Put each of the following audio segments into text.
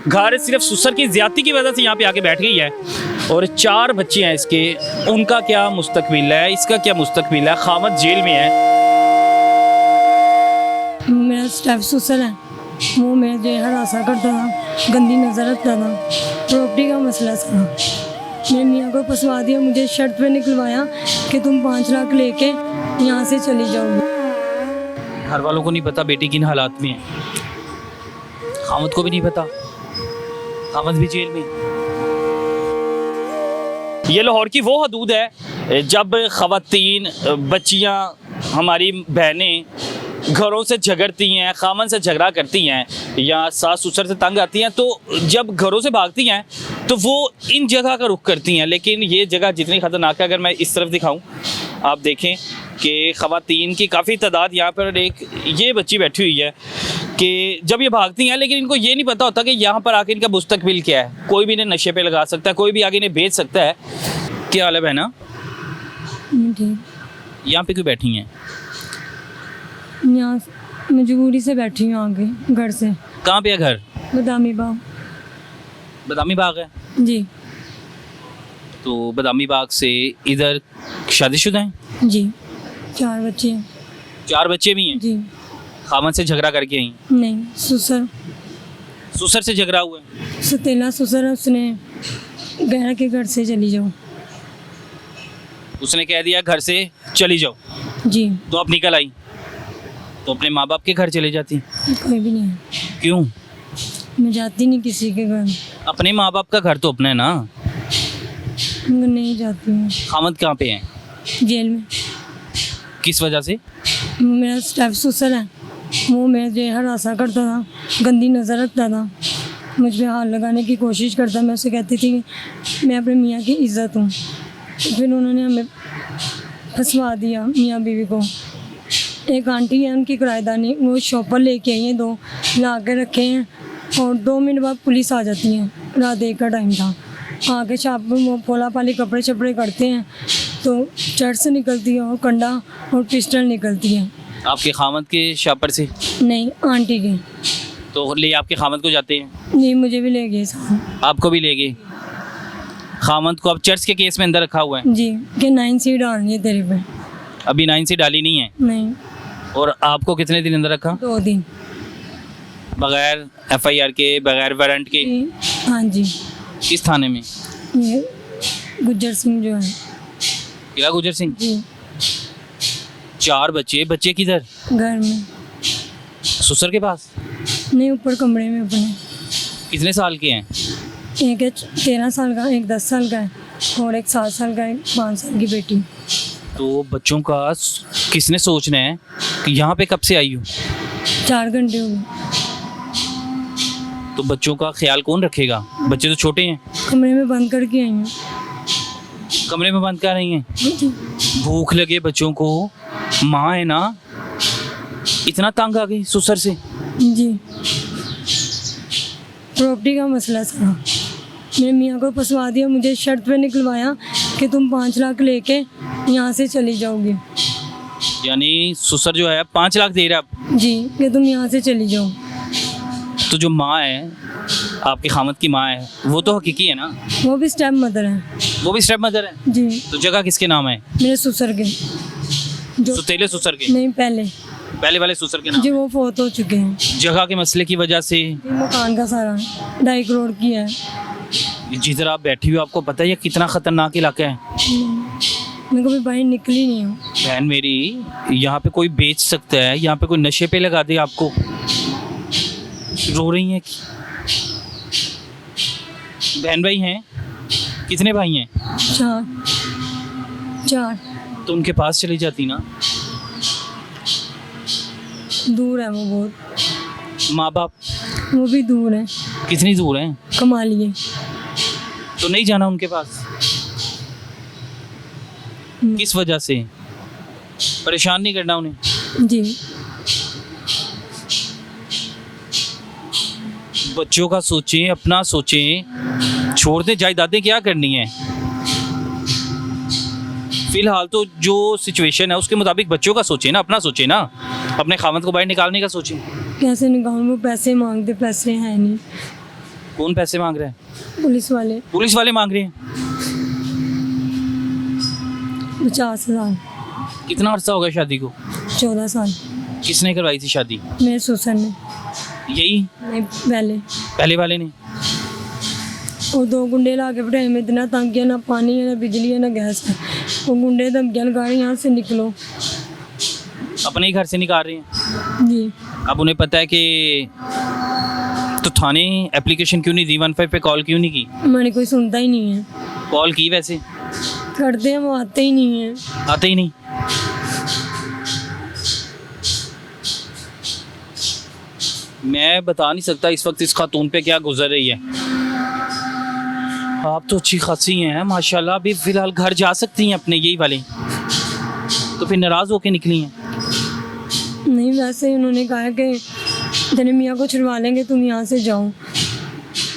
घर सिर्फ ससुर की ज्यादती की वजह से यहाँ पे आके बैठ गई है। और 4 बच्चे हैं इसके, उनका क्या मुस्तकबिल है, इसका क्या मुस्तकबिल है। खामद जेल में है। मेरा स्टेप ससुर है, वो मेरे जो हरासा करता था, गंदी नज़र रखता था, प्रॉपर्टी का मसला था। मेरे मियाँ को फंसवा दिया, मुझे शर्त पे निकलवाया कि तुम 5 लाख लेके यहाँ से चली जाओगी। घर वालों को नहीं पता बेटी किन हालात में है, खामद को भी नहीं पता, खामद भी जेल में। ये लाहौर की वो हदूद है जब ख़वातीन, बच्चियाँ, हमारी बहनें घरों से झगड़ती हैं, खामन से झगड़ा करती हैं या सास ससुर से तंग आती हैं, तो जब घरों से भागती हैं तो वो इन जगह का रुख करती हैं। लेकिन ये जगह जितनी ख़तरनाक है, अगर मैं इस तरफ दिखाऊं, आप देखें कि ख़वातीन की काफ़ी तादाद यहाँ पर, एक ये बच्ची बैठी हुई है कि जब ये भागती हैं, लेकिन इनको ये नहीं पता होता कि यहाँ पर आके इनका मुस्तकबिल क्या है। कोई भी इन्हें नशे पे लगा सकता है, कोई भी आगे इन्हें भेज सकता है। क्या हाल है बहना, यहाँ पे क्यों बैठी हैं? यहाँ मजबूरी से बैठी हूँ आगे घर से। कहाँ पे है घर? बदामी बाग। बदामी बाग है जी तो बदामी बाग से इधर शादीशुदा हैं? जी, 4 बच्चे हैं। 4 बच्चे भी हैं? जी खामन से झगड़ा करके आई? नहीं, ससुर, ससुर से झगड़ा हुआ है? सतीला ससुर है, उसने गहरा के घर से चली जाओ। उसने कह दिया घर से चली जाओ, जी तो आप निकल आई, तो अपने माँ बाप के घर चले जाती? कोई भी नहीं है, क्यों? मैं जाती नहीं किसी के घर। अपने माँ बाप का घर तो अपना है ना। मैं नहीं जाती हूँ। खामद कहाँ पे है? जेल में। किस वजह से? मेरा स्टेप ससुर है, वो मेरे जो हरासा करता था, गंदी नज़र रखता था, मुझ पे हाथ लगाने की कोशिश करता। मैं उसे कहती थी कि मैं अपने मियाँ की इज़्ज़त हूँ, तो फिर उन्होंने हमें फंसवा दिया, मियाँ बीवी को। एक आंटी है, उनकी किराएदानी, वो शॉपर लेके आई हैं, 2 ला के रखे हैं, और 2 मिनट बाद पुलिस आ जाती है। रात 1 का टाइम था, आके छाप वो पोला पाली कपड़े शपड़े करते हैं, तो चर्च से निकलती है और कंडा और पिस्टल निकलती है। आपके खामद के शापर से? नहीं, आंटी की। तो ले आपके खामद को जाते हैं? नहीं, मुझे भी ले गए साथ। आपको भी ले गए? खामद को अब चर्च के केस में अंदर रखा हुआ है? जी, कि 9 सीट डालनी है तेरे पे। अभी 9 से डाली नहीं है? नहीं। और आपको कितने दिन अंदर रखा? 2 दिन। बगैर FIR के, बगैर वारंट के? जी, हाँ जी। किस थाने में? ये गुज्जर सिंह जो है। किला गुजर सिंह? जी, 4 बच्चे, बच्चे किधर? घर में। ससुर के पास? नहीं, ऊपर कमरे में अपने। कितने साल के हैं? एक है 13 साल का, एक 10 साल का है, और एक 7 साल का, एक 5 साल की बेटी। तो बच्चों का किसने सोचना है कि यहाँ पे कब से आई हो? 4 घंटे हो गए। तो बच्चों का ख्याल कौन रखेगा? बच्चे तो छोटे हैं। कमरे में बंद करके आई हूँ। कमरे में बंद कर रही हैं? जी। भूख लगे बच्चों को, माँ है ना, इतना तंग आ गई ससुर से? जी, प्रॉपर्टी का मसला था। मेरे मियाँ को फंसवा दिया, मुझे शर्त पे निकलवाया कि तुम 5 लाख लेके यहाँ से चली जाओगी। यानी ससुर जो है 5 लाख दे रहा है? जी, कि तुम यहाँ से चली जाओ। तो जो माँ है, आपके खामद की माँ है, वो तो हकीकी है ना? वो भी स्टेप मदर है। वो भी स्टेप मदर है? जी, तो जगह किसके नाम है? मेरे ससुर के। जो सुतेले ससुर के? नहीं, पहले वाले ससुर के नाम? जी, वो फोत हो चुके हैं। जगह के मसले की वजह से? जी, मकान का सारा 2.5 करोड़ की है। जिधर आप बैठी हो आपको पता है ये कितना खतरनाक इलाका है? मैं कभी बाहर निकली नहीं हूँ। बहन मेरी, यहाँ पे कोई बेच सकता है, यहाँ पे कोई नशे पे लगा दे आपको। रो रही हैं? बहन भाई हैं? कितने भाई हैं? 4। तो उनके पास चली जाती ना। दूर है वो बहुत। माँ बाप? वो भी दूर है। कितनी दूर हैं? कमा लिए। तो नहीं जाना उनके पास? किस वजह से? परेशान नहीं करना उन्हें? जी, बच्चों का सोचें, अपना सोचें, छोड़ दें जायदादें क्या करनी है। फिलहाल तो जो सिचुएशन है उसके मुताबिक बच्चों का सोचें ना, अपना सोचें ना, अपने खामद को बाहर निकालने का सोचें। कैसे निकालूं? वो पैसे मांगते, पैसे हैं नहीं। कौन पैसे मांग रहा है? पुलिस वाले पुलिस वाले मांग रहे हैं। 50,000। कितना अर्सा हो गया शादी को? 14 साल। किसने करवाई थी शादी? मेरे ससुर ने। यही नहीं, पहले वाले ने? वो 2 गुंडे ला के बैठाए, में इतना तंग किया, ना पानी है, ना बिजली है, ना गैस है। वो गुंडे धमकियाँ लगा रहे, यहाँ से निकलो। अपने ही घर से निकाल रहे हैं। जी। अब उन्हें पता है कि तो थाने एप्लीकेशन क्यों नहीं दी, 15 पे कॉल क्यों नहीं की? मैंने कोई सुनता ही नहीं है। कॉल की वैसे? करते हैं, वो आते ही नहीं है। आते ही नहीं। मैं बता नहीं सकता इस वक्त इस खातून पे क्या गुजर रही है। आप तो अच्छी खासी हैं माशाल्लाह, अभी फ़िलहाल घर जा सकती हैं अपने, यही वाले तो फिर नाराज़ होके निकली हैं? नहीं, वैसे ही उन्होंने कहा कि तेरे मियाँ को छुड़वा लेंगे, तुम यहाँ से जाओ।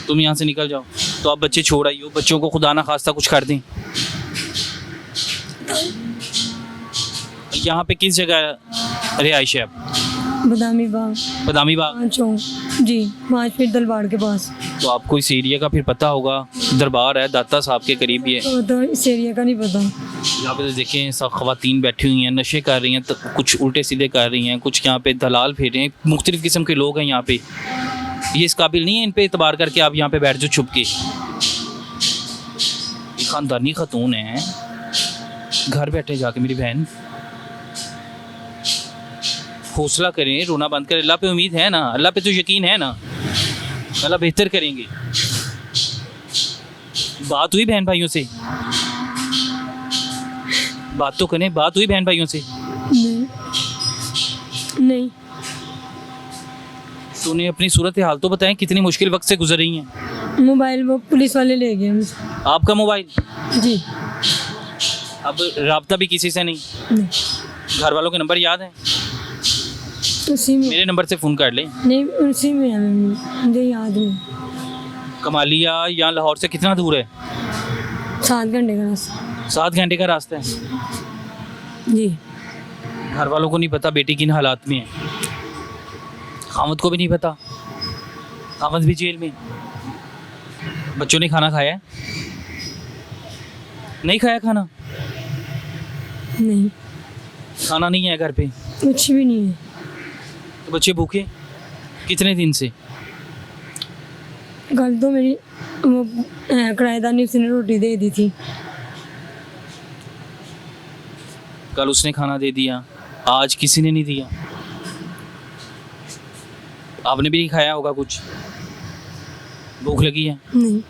तुम यहाँ से निकल जाओ। तो आप बच्चे छोड़ आई हो, बच्चों को खुदा ना खास्ता कुछ कर दें। यहाँ पे किस जगह रिहाइश है आप? बदामी बाग। बदामी बाग? 5 चौक। जी, 5 फीट दलबाड़ के पास। तो आपको इस एरिया का फिर पता होगा, दरबार है दाता साहब के करीब ही है। तो इस एरिया का नहीं पता। यहाँ पे तो देखें सब ख़वातीन बैठी हुई हैं, नशे कर रही हैं, तो कुछ उल्टे सीधे कर रही हैं, कुछ यहाँ पे दलाल फिर रहे हैं, मुख्तलिफ़ किस्म के लोग हैं यहाँ पे। ये इस काबिल नहीं है इन पे एतबार करके आप यहाँ पे बैठ जाओ छुप के। ये ख़ानदानी खतून है, घर बैठे जाके मेरी बहन। हौसला करें, रोना बंद करें। अल्लाह पे उम्मीद है ना, अल्लाह पे तो यकीन है ना, अल्लाह बेहतर करेंगे। बात हुई बहन भाइयों से? बात तो करें, बात हुई बहन भाइयों से? नहीं। तो उन्हें अपनी सूरत हाल तो बताएं, कितनी मुश्किल वक्त से गुजर रही हैं। मोबाइल वो पुलिस वाले ले गए मुझसे। आपका मोबाइल? जी। अब राब्ता भी किसी से नहीं? नहीं। घर वालों के नंबर याद हैं? उसी में। मेरे नंबर से फ़ोन कर लें। नहीं, उसी में है, मुझे याद नहीं। कमालिया या लाहौर से कितना दूर है? 7 घंटे का रास्ता। 7 घंटे का रास्ता है। जी। घर वालों को नहीं पता बेटी किन हालात में है, खामद को भी नहीं पता, खामद भी जेल में। बच्चों ने खाना खाया है? नहीं खाया खाना? नहीं, खाना नहीं है घर पे? कुछ भी नहीं है। तो बच्चे भूखे कितने दिन से? कल तो मेरी वो किराएदार ने उसने रोटी दे दी थी। कल उसने खाना दे दिया, आज किसी ने नहीं दिया। आपने भी नहीं खाया होगा कुछ? भूख लगी है? नहीं।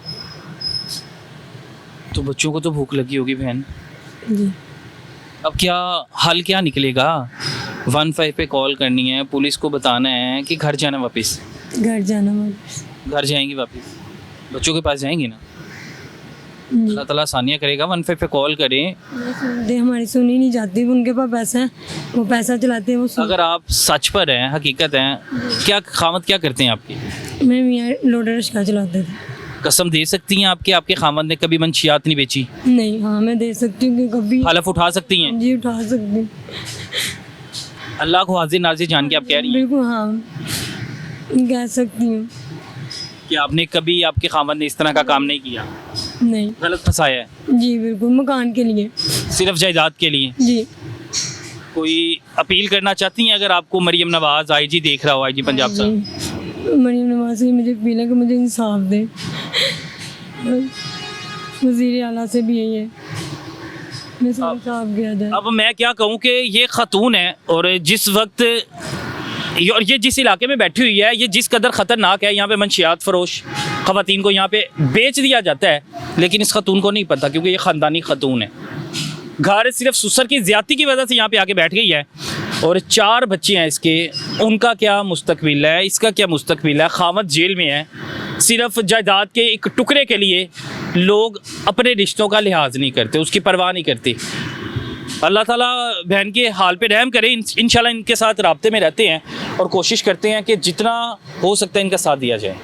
तो बच्चों को तो भूख लगी होगी बहन। जी। अब क्या हल क्या निकलेगा? 15 पे कॉल करनी है, पुलिस को बताना है कि घर जाना वापस। घर जाना वापस। घर जाएंगी वापस, बच्चों के पास जाएंगी ना? जी। अल्लाह ताला आसानियाँ करेगा। 15 पे कॉल करें। दे हमारी सुनी नहीं जाती, उनके पास पैसा है, वो पैसा चलाते हैं, वो अगर आप सच पर हैं, हकीकत हैं, क्या खामद क्या करते हैं आपके? मैं मियाँ लोडर रिक्शा चलाते थे। कसम दे सकती हैं आपके आपके खामद ने कभी मंशियात नहीं बेची? नहीं। हाँ, मैं दे सकती हूँ कि कभी। हलफ उठा सकती हैं? जी, उठा सकती हूँ। अल्लाह को हाजिर नाजिर जान के आप कह रही हैं बिल्कुल, हाँ, कह सकती हूँ कि आपने कभी आपके खामद ने इस तरह का काम नहीं किया, नहीं। गलत फंसाया है? जी बिल्कुल, मकान के लिए। सिर्फ जायदाद के लिए? जी। कोई अपील करना चाहती हैं अगर आपको मरियम नवाज आईजी देख रहा हो, आईजी पंजाब साहब? मरियम नवाज से मुझे अपील है कि मुझे इंसाफ दे। वज़ीर आला से भी यही है, मैं सब इंसाफ किया जाए। अब मैं क्या कहूँ कि ये खातून है और जिस वक्त और ये जिस इलाके में बैठी हुई है, ये जिस कदर ख़तरनाक है, यहाँ पे मंशियात फरोश ख़वातीन को यहाँ पे बेच दिया जाता है, लेकिन इस खातून को नहीं पता क्योंकि ये ख़ानदानी खातून है। घर सिर्फ ससुर की ज़्यादती की वजह से यहाँ पे आके बैठ गई है और 4 बच्चे हैं इसके, उनका क्या मुस्तकबिल है, इसका क्या मुस्तकबिल है। खामद जेल में है, सिर्फ जायदाद के एक टुकड़े के लिए लोग अपने रिश्तों का लिहाज नहीं करते, उसकी परवाह नहीं करते। अल्लाह ताला बहन के हाल पे रहम करे। इंशाल्लाह इनके साथ राब्ते में रहते हैं और कोशिश करते हैं कि जितना हो सकता है इनका साथ दिया जाए।